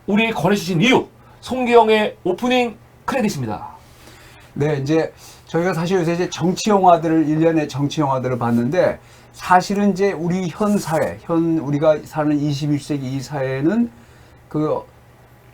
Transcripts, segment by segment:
우리 권해주신 이유, 송기영의 오프닝 크레딧입니다. 네, 이제 저희가 사실 요새 이제 정치 영화들을, 일련의 정치 영화들을 봤는데, 사실은 이제 우리 현 사회, 우리가 사는 21세기 이 사회는 그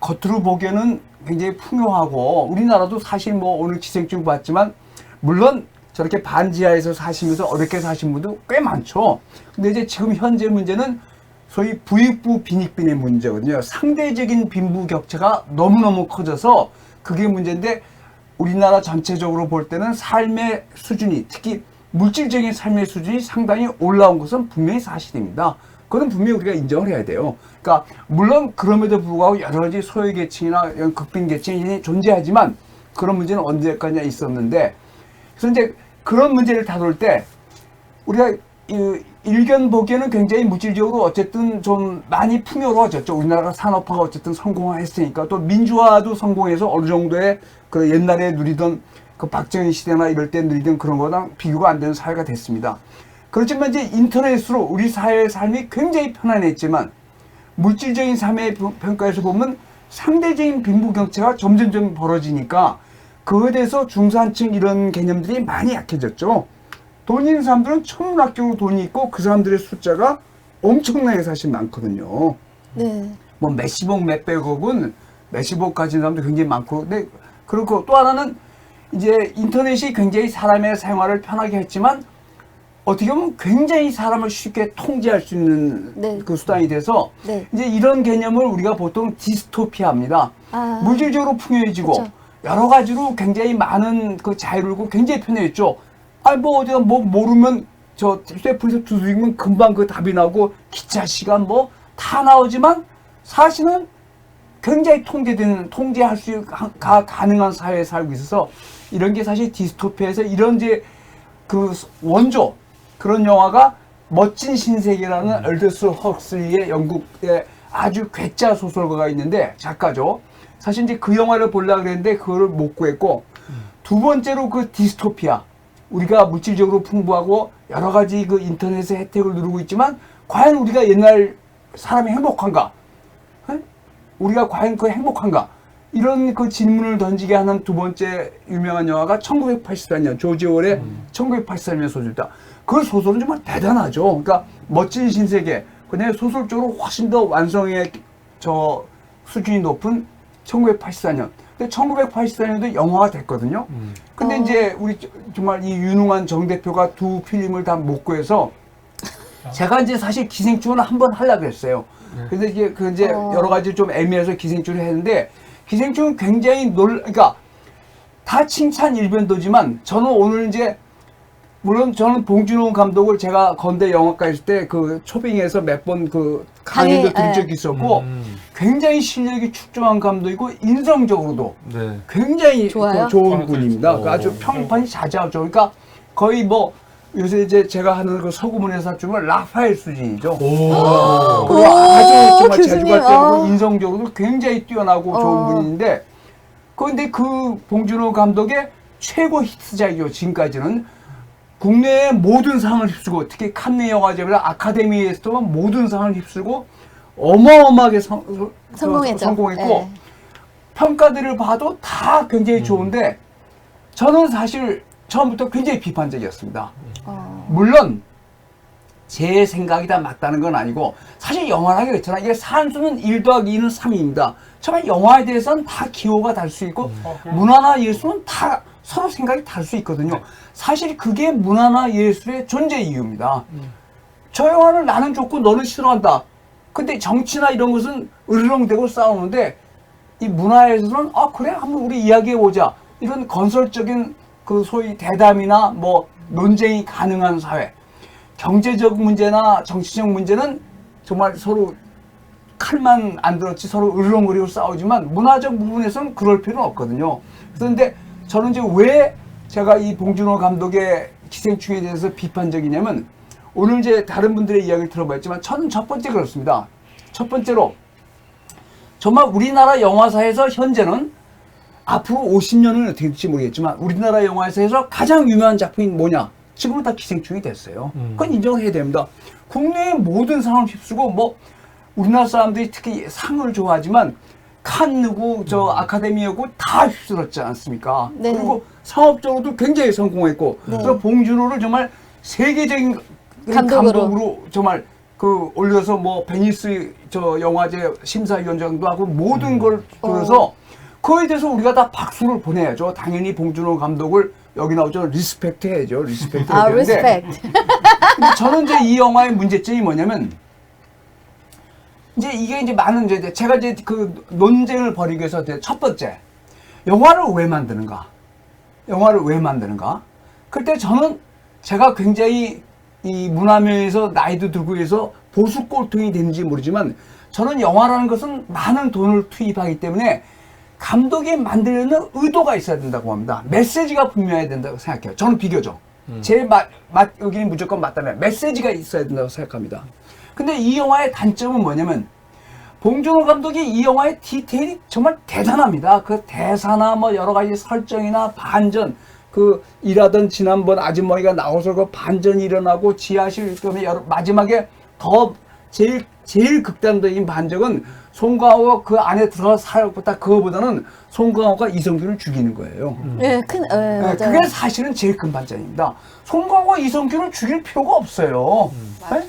겉으로 보기에는 굉장히 풍요하고, 우리나라도 사실 뭐 오늘 기생충 봤지만, 물론 저렇게 반지하에서 사시면서 어렵게 사신 분도 꽤 많죠. 근데 이제 지금 현재 문제는 소위 부익부 빈익빈의 문제거든요. 상대적인 빈부격차가 너무너무 커져서 그게 문제인데, 우리나라 전체적으로 볼 때는 삶의 수준이, 특히 물질적인 삶의 수준이 상당히 올라온 것은 분명히 사실입니다. 그건 분명히 우리가 인정을 해야 돼요. 그러니까 물론 그럼에도 불구하고 여러 가지 소외계층이나 이런 극빈계층이 존재하지만 그런 문제는 언제까지나 있었는데, 그래서 이제 그런 문제를 다룰 때 우리가 일견 보기에는 굉장히 물질적으로 어쨌든 좀 많이 풍요로워졌죠. 우리나라가 산업화가 어쨌든 성공했으니까, 또 민주화도 성공해서 어느 정도의 그 옛날에 누리던 그 박정희 시대나 이럴 때 누리던 그런 거랑 비교가 안 되는 사회가 됐습니다. 그렇지만 이제 인터넷으로 우리 사회의 삶이 굉장히 편안했지만, 물질적인 삶의 평가에서 보면 상대적인 빈부격차가 점점점 벌어지니까 그거에 대해서 중산층 이런 개념들이 많이 약해졌죠. 돈 있는 사람들은 천문학적으로 돈이 있고 그 사람들의 숫자가 엄청나게 사실 많거든요. 네. 뭐 몇십억, 몇백억은 몇십억 가진 사람도 굉장히 많고, 근데 그렇고 또 하나는 이제 인터넷이 굉장히 사람의 생활을 편하게 했지만 어떻게 보면 굉장히 사람을 쉽게 통제할 수 있는 네. 그 수단이 돼서 네. 이제 이런 개념을 우리가 보통 디스토피아입니다. 아. 물질적으로 풍요해지고 그쵸. 여러 가지로 굉장히 많은 그 자유를 고 굉장히 편해졌죠. 아니 뭐 어디가 뭐 모르면 저 쇠풀에서 두드리면 금방 그 답이 나오고 기차 시간 뭐 다 나오지만 사실은 굉장히 통제할 수가 가능한 사회에 살고 있어서 이런 게 사실 디스토피아에서 이런 이제 그 원조 그런 영화가 멋진 신세계라는 얼더스 헉슬리의 영국의 아주 괴짜 소설가가 있는데, 작가죠. 사실 이제 그 영화를 보려고 그랬는데 그거를 못 구했고, 두 번째로 그 디스토피아, 우리가 물질적으로 풍부하고 여러 가지 그 인터넷의 혜택을 누리고 있지만 과연 우리가 옛날 사람이 행복한가? 우리가 과연 그 행복한가? 이런 그 질문을 던지게 하는 두 번째 유명한 영화가 1984년 조지 오웰의 1984년 소설이다. 그 소설은 정말 대단하죠. 그러니까 멋진 신세계, 그냥 소설적으로 훨씬 더 완성의 저 수준이 높은 1984년. 근데 1984년도 영화가 됐거든요. 근데 이제 우리 정말 이 유능한 정 대표가 두 필름을 다 못 구해서 제가 이제 사실 기생충을 한번 하려고 했어요. 근데 이게 그 이제 여러 가지 좀 애매해서 기생충을 했는데, 기생충은 굉장히 그러니까 다 칭찬 일변도지만 저는 오늘 이제 물론 저는 봉준호 감독을 제가 건대 영화과 있을 때 그 초빙에서 몇 번 그 강의도 들은 적이 있었고 굉장히 실력이 출중한 감독이고 인성적으로도 네. 굉장히 좋아요? 그 좋은 분입니다. 오. 아주 평판이 자자하죠. 그러니까 거의 뭐 요새 이제 제가 하는 그 서구문예사 중은 라파엘 수준이죠. 그리고 아주 정말 교수님, 재주가 뛰어나고 인성적으로도 굉장히 뛰어나고 좋은 분인데, 그런데 그 봉준호 감독의 최고 히트작이죠. 지금까지는 국내의 모든 상을 휩쓸고, 특히 칸네 영화제나 아카데미에서도 모든 상을 휩쓸고 어마어마하게 성공했고, 네. 평가들을 봐도 다 굉장히 좋은데 저는 사실 처음부터 굉장히 비판적이었습니다. 물론 제 생각이 다 맞다는 건 아니고, 사실 영화라는 게 그렇잖아요. 이게 산수는 1 더하기 2는 3입니다. 정말 영화에 대해서는 다 기호가 다를 수 있고 문화나 예술은 다 서로 생각이 다를 수 있거든요. 사실 그게 문화나 예술의 존재 이유입니다. 저 영화를 나는 좋고 너는 싫어한다. 근데 정치나 이런 것은 으르렁대고 싸우는데, 이 문화에서는 그래 한번 우리 이야기해보자, 이런 건설적인 그 소위 대담이나 뭐 논쟁이 가능한 사회. 경제적 문제나 정치적 문제는 정말 서로 칼만 안 들었지 서로 으르렁거리고 싸우지만 문화적 부분에서는 그럴 필요는 없거든요. 그런데 저는 이제 왜 제가 이 봉준호 감독의 기생충에 대해서 비판적이냐면, 오늘 이제 다른 분들의 이야기를 들어봤지만 저는 첫 번째 그렇습니다. 첫 번째로 정말 우리나라 영화사에서 현재는 앞으로 50년은 어떻게 될지 모르겠지만 우리나라 영화에서 가장 유명한 작품이 뭐냐? 지금은 다 기생충이 됐어요. 그건 인정을 해야 됩니다. 국내의 모든 상을 휩쓰고, 뭐 우리나라 사람들이 특히 상을 좋아하지만 칸느고 저 아카데미하고 다 휩쓸었지 않습니까? 네. 그리고 상업적으로도 굉장히 성공했고 네. 그 봉준호를 정말 세계적인 감독으로. 감독으로 정말 그 올려서 뭐 베니스 저 영화제 심사위원장도 하고 모든 걸 그래서 그거에 대해서 우리가 다 박수를 보내야죠. 당연히 봉준호 감독을 여기 나오죠. 리스펙트 해야죠. 리스펙트 해야 아, 되는데 리스펙트. 근데 저는 이제 이 영화의 문제점이 뭐냐면 이제 이게 이제 많은 이제 제가 이제 그 논쟁을 벌이기 위해서 첫 번째 영화를 왜 만드는가? 영화를 왜 만드는가? 그때 저는 제가 굉장히 이 문화면에서 나이도 들고 해서 보수 꼴통이 되는지 모르지만 저는 영화라는 것은 많은 돈을 투입하기 때문에 감독이 만들려는 의도가 있어야 된다고 합니다. 메시지가 분명해야 된다고 생각해요. 저는 비교죠. 제 여기는 무조건 맞다면 메시지가 있어야 된다고 생각합니다. 근데 이 영화의 단점은 뭐냐면 봉준호 감독이 이 영화의 디테일이 정말 대단합니다. 그 대사나 뭐 여러 가지 설정이나 반전 그 일하던 지난번 아주머니가 나와서 그 반전이 일어나고 지하실 때문에 마지막에 더 제일 극단적인 반전은 송강호가 그 안에 들어가 살았다 그거보다는 송강호가 이성균을 죽이는 거예요. 네, 맞아요. 그게 사실은 제일 큰 반전입니다. 송강호가 이성균을 죽일 필요가 없어요. 네?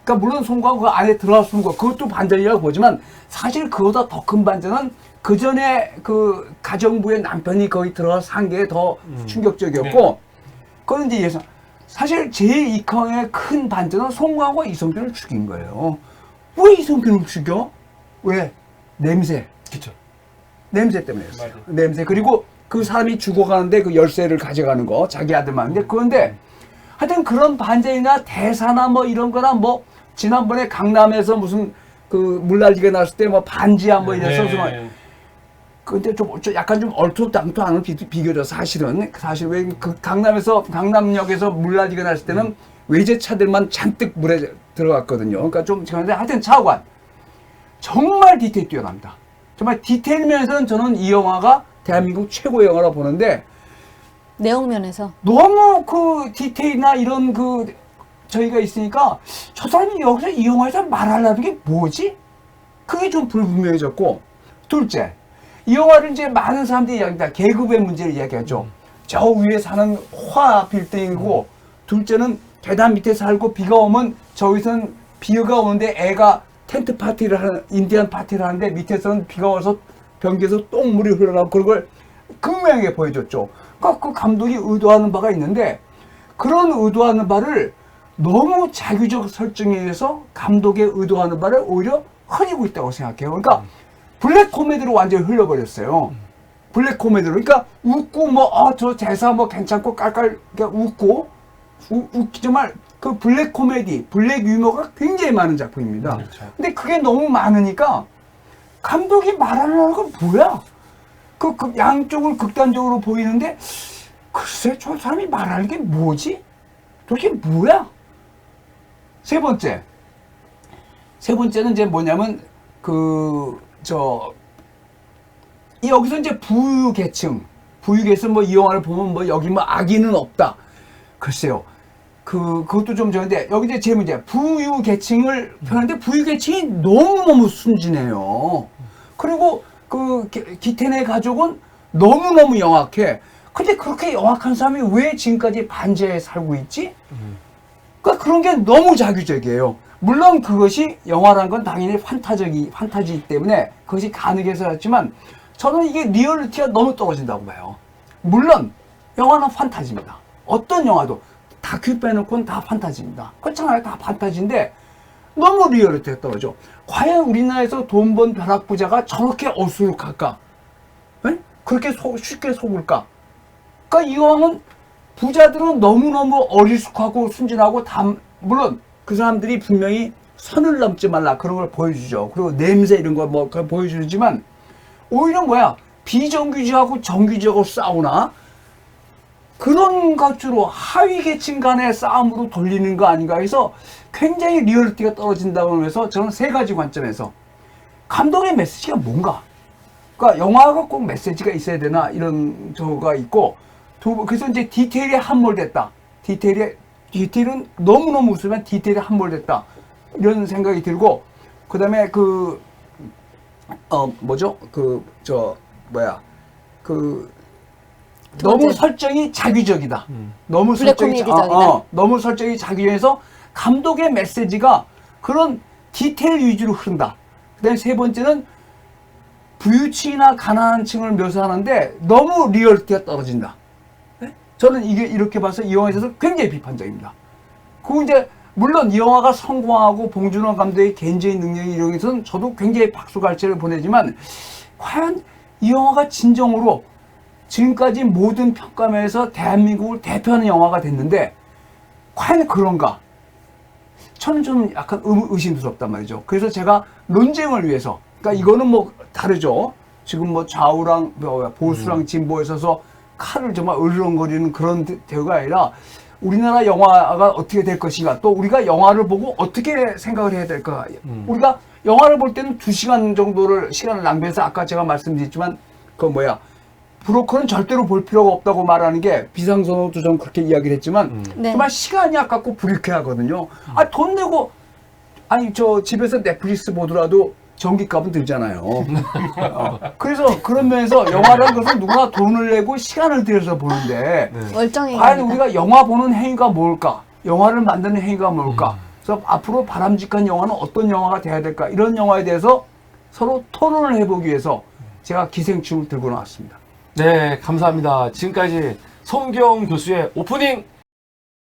그러니까 물론 송강호 그 안에 들어갔는 거 그것도 반전이라고 보지만 사실 그보다 더 큰 반전은 그 전에 그 가정부의 남편이 거기 들어가서 산 게 더 충격적이었고 그건 이제 예상. 사실 제일 이강의 큰 반전은 송강호가 이성균을 죽인 거예요. 왜 이성균을 죽여? 왜? 냄새. 그쵸. 냄새 때문에였어요. 맞아요. 냄새. 그리고 그 사람이 죽어가는데 그 열쇠를 가져가는 거 자기 아들만. 근데 그런데 하여튼 그런 반전이나 대사나 뭐 이런 거나 뭐 지난번에 강남에서 무슨 그 물난리가 났을 때 뭐 반지야 뭐 이래서 좀 근데 좀 약간 좀 얼토당토하는 비교죠. 사실은 왜 그 강남역에서 물난리가 났을 때는 외제차들만 잔뜩 물에 들어갔거든요. 그러니까 좀 그런데 하여튼 차관 정말 디테일 뛰어납니다. 정말 디테일 면에서는 저는 이 영화가 대한민국 최고의 영화라고 보는데 내용면에서. 너무 그 디테일이나 이런 그 저희가 있으니까 저 사람이 여기서 이 영화에서 말하려는 게 뭐지? 그게 좀 불분명해졌고 둘째 이 영화를 이제 많은 사람들이 이야기합니다. 계급의 문제를 이야기하죠. 저 위에 사는 화 빌딩이고 둘째는 계단 밑에 살고 비가 오면 저기서는 비가 오는데 애가 텐트 파티를 하는 인디안 파티를 하는데 밑에서는 비가 와서 변기에서 똥물이 흘러나오고 그런 걸 극명하게 보여줬죠. 그러니까 그 감독이 의도하는 바가 있는데 그런 의도하는 바를 너무 자규적 설정에 의해서 감독의 의도하는 바를 오히려 흐리고 있다고 생각해요. 그러니까 블랙 코미디로 완전히 흘려버렸어요. 블랙 코미디로. 그러니까 웃고 뭐 저 대사 뭐 괜찮고 깔깔 웃고 정말 그 블랙 코미디, 블랙 유머가 굉장히 많은 작품입니다. 그렇죠. 근데 그게 너무 많으니까 감독이 말하는 건 뭐야? 그 양쪽을 극단적으로 보이는데 글쎄 저 사람이 말하는 게 뭐지? 도대체 뭐야? 세 번째는 이제 뭐냐면 여기서 이제 부유계층 뭐 이 영화를 보면 뭐 여기 뭐 악인은 없다. 글쎄요. 그것도 좀 저런데 여기 이제 제 문제 부유계층을 표현하는데 부유계층이 너무너무 순진해요. 그리고 그 기태네 가족은 너무너무 영악해. 근데 그렇게 영악한 사람이 왜 지금까지 반지하에 살고 있지? 그러니까 그런 게 너무 자규적이에요. 물론 그것이 영화라는 건 당연히 판타지이기 때문에 그것이 가능해서 그렇지만 저는 이게 리얼리티가 너무 떨어진다고 봐요. 물론 영화는 판타지입니다. 어떤 영화도 다큐 빼놓고는 다 판타지입니다. 그렇잖아요. 다 판타지인데 너무 리얼리티가 떨어져. 과연 우리나라에서 돈 번 벼락부자가 저렇게 어수룩할까? 에? 그렇게 쉽게 속을까? 그러니까 이 영화는 부자들은 너무너무 어리숙하고 순진하고 물론 그 사람들이 분명히 선을 넘지 말라 그런 걸 보여주죠. 그리고 냄새 이런 거 뭐 보여주지만 오히려 뭐야 비정규직하고 정규직하고 싸우나 그런 것으로 하위 계층 간의 싸움으로 돌리는 거 아닌가 해서 굉장히 리얼리티가 떨어진다고 해서 저는 세 가지 관점에서 감독의 메시지가 뭔가 그러니까 영화가 꼭 메시지가 있어야 되나 이런 저가 있고 그래서 이제 디테일에 함몰됐다. 디테일은 너무너무 웃으면 디테일에 함몰됐다. 이런 생각이 들고, 그 다음에 뭐죠? 너무 설정이 자기적이다. 너무 블랙 설정이 코미디적이다. 너무 설정이 자기적이어서 감독의 메시지가 그런 디테일 위주로 흐른다. 그다음에 세 번째는 부유층이나 가난한 층을 묘사하는데 너무 리얼리티가 떨어진다. 네? 저는 이게 이렇게 봐서 이 영화에 대해서 굉장히 비판적입니다. 그리고 이제 물론 이 영화가 성공하고 봉준호 감독의 개인적인 능력이 이런 것은 저도 굉장히 박수갈채를 보내지만 과연 이 영화가 진정으로 지금까지 모든 평가면에서 대한민국을 대표하는 영화가 됐는데 과연 그런가? 저는 좀 약간 의심스럽단 말이죠. 그래서 제가 논쟁을 위해서, 그러니까 이거는 뭐 다르죠. 지금 뭐 좌우랑 보수랑 진보에 있어서 칼을 정말 으르렁거리는 그런 대우가 아니라 우리나라 영화가 어떻게 될 것인가, 또 우리가 영화를 보고 어떻게 생각을 해야 될까. 우리가 영화를 볼 때는 2시간 정도를 시간을 낭비해서 아까 제가 말씀드렸지만 브로커는 절대로 볼 필요가 없다고 말하는 게 비상선호도 좀 그렇게 이야기를 했지만 네. 정말 시간이 아깝고 불쾌하거든요. 돈 내고 저 집에서 넷플릭스 보더라도 전기값은 들잖아요. 그래서 그런 면에서 영화라는 것은 누구나 돈을 내고 시간을 들여서 보는데 월정이 과연 우리가 영화 보는 행위가 뭘까? 영화를 만드는 행위가 뭘까? 그래서 앞으로 바람직한 영화는 어떤 영화가 돼야 될까? 이런 영화에 대해서 서로 토론을 해보기 위해서 제가 기생충을 들고 나왔습니다. 네, 감사합니다. 지금까지 송기영 교수의 오프닝